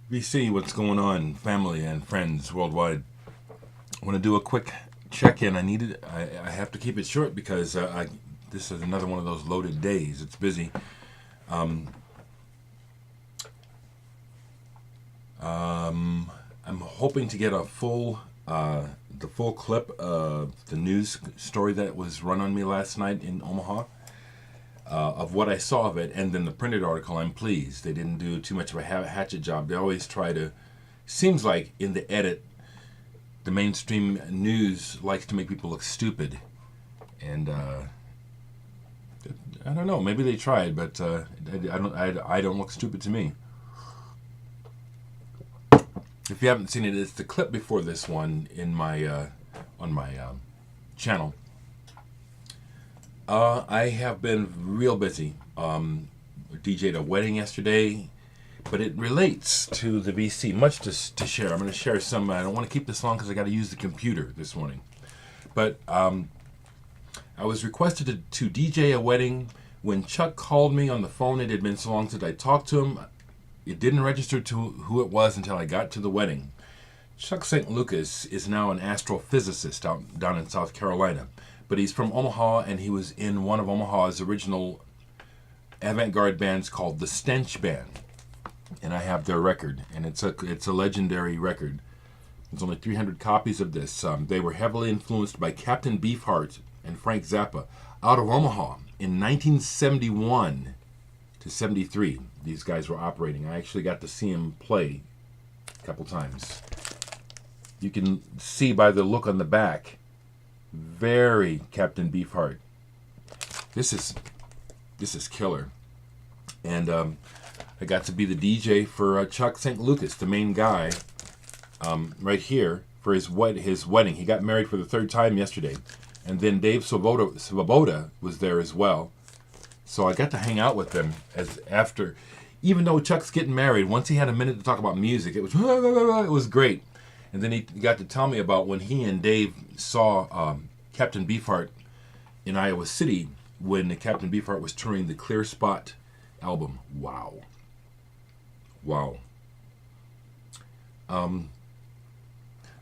VC, what's going on, family and friends worldwide? I want to do a quick check-in. I have to keep it short because this is another one of those loaded days. It's busy. I'm hoping to get the full clip of the news story that was run on me last night in Omaha. Of what I saw of it, and then the printed article. I'm pleased they didn't do too much of a hatchet job. They always try to, seems like in the edit, the mainstream news likes to make people look stupid, and I don't know, maybe they tried, but I don't look stupid to me. If you haven't seen it, it's the clip before this one in my on my channel. I have been real busy. DJ'd a wedding yesterday, but it relates to the VC. Much to share. I'm going to share some. I don't want to keep this long because I got to use the computer this morning. But I was requested to DJ a wedding. When Chuck called me on the phone, it had been so long since I talked to him. It didn't register to who it was until I got to the wedding. Chuck St. Lucas is now an astrophysicist down in South Carolina. But he's from Omaha, and he was in one of Omaha's original avant-garde bands called the Stench Band. And I have their record, and it's a legendary record. There's only 300 copies of this. They were heavily influenced by Captain Beefheart and Frank Zappa out of Omaha in 1971 to 73. These guys were operating. I actually got to see him play a couple times. You can see by the look on the back, very Captain Beefheart. This is killer. And I got to be the DJ for Chuck St. Lucas, the main guy, right here for his wedding. He got married for the third time yesterday, and then Dave Svoboda was there as well. So I got to hang out with them after. Even though Chuck's getting married, once he had a minute to talk about music, it was great. And then he got to tell me about when he and Dave saw Captain Beefheart in Iowa City when Captain Beefheart was touring the Clear Spot album. Wow.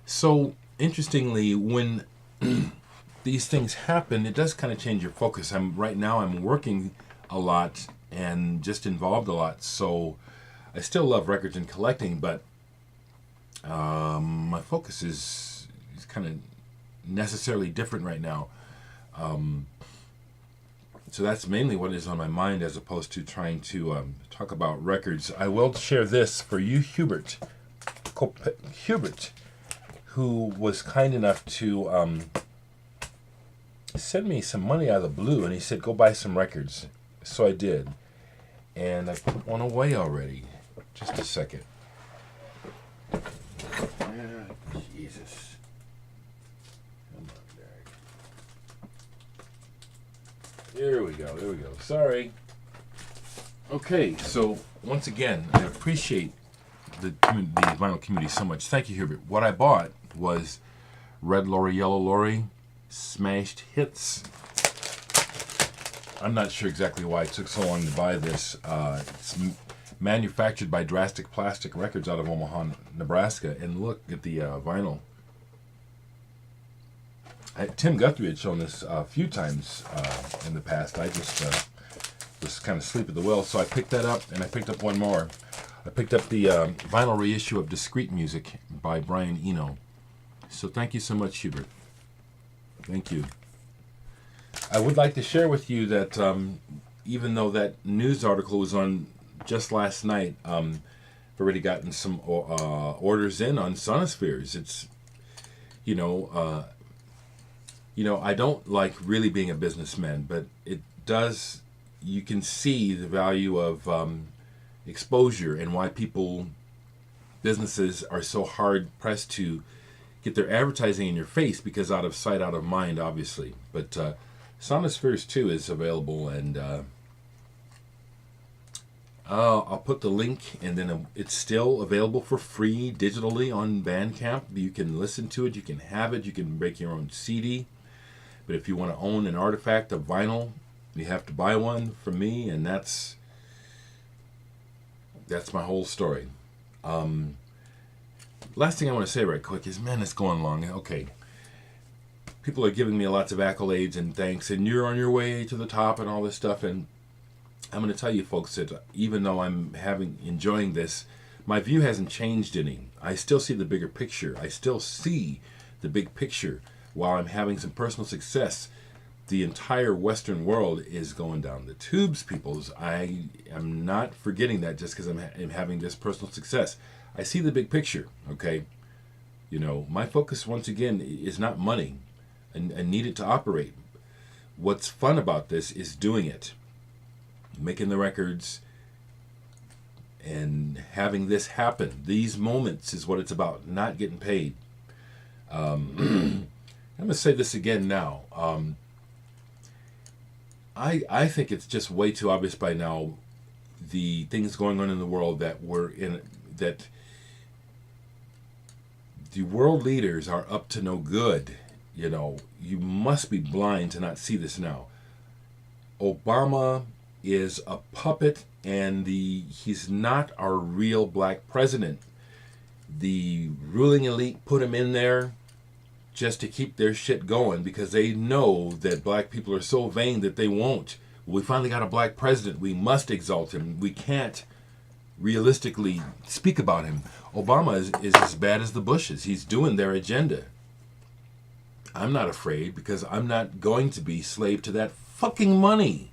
So, interestingly, when these things happen, it does kind of change your focus. Right now I'm working a lot and just involved a lot. So, I still love records and collecting, but my focus is kind of necessarily different right now. So that's mainly what is on my mind as opposed to trying to talk about records. I will share this for you, Hubert, who was kind enough to send me some money out of the blue, and he said, go buy some records. So I did. And I put one away already. Just a second. Jesus. Come on, Dereck. There we go. Sorry. Okay, so once again, I appreciate the vinyl community so much. Thank you, Hubert. What I bought was Red Lorry, Yellow Lorry, Smashed Hits. I'm not sure exactly why it took so long to buy this. It's manufactured by Drastic Plastic Records out of Omaha, Nebraska. And look at the vinyl. Tim Guthrie had shown this a few times in the past. I just was kind of asleep at the wheel, so I picked that up, and I picked up one more. I picked up the vinyl reissue of Discreet Music by Brian Eno. So thank you so much, Hubert. Thank you. I would like to share with you that even though that news article was on just last night, I've already gotten some orders in on Sonospheres. It's, I don't like really being a businessman, but it does, you can see the value of exposure and why businesses are so hard pressed to get their advertising in your face because out of sight, out of mind, obviously. But Sonospheres 2 is available, and I'll put the link, and then it's still available for free digitally on Bandcamp. You can listen to it, you can have it, you can make your own CD. But if you want to own an artifact of vinyl, you have to buy one from me, and that's my whole story. Last thing I want to say right quick is, man, it's going long. Okay. People are giving me lots of accolades and thanks, and you're on your way to the top and all this stuff. And I'm going to tell you folks that even though I'm enjoying this, my view hasn't changed any. I still see the bigger picture. I still see the big picture. While I'm having some personal success, the entire Western world is going down the tubes, peoples. I am not forgetting that just because I'm having this personal success. I see the big picture, okay? You know, my focus, once again, is not money and need it to operate. What's fun about this is doing it. Making the records and having this happen. These moments is what it's about, not getting paid. I'm going to say this again now. I think it's just way too obvious by now, the things going on in the world that the world leaders are up to no good. You know, you must be blind to not see this now. Obama is a puppet, and he's not our real black president. The ruling elite put him in there just to keep their shit going because they know that black people are so vain that they won't. We finally got a black president. We must exalt him. We can't realistically speak about him. Obama is as bad as the Bushes. He's doing their agenda. I'm not afraid because I'm not going to be slave to that fucking money.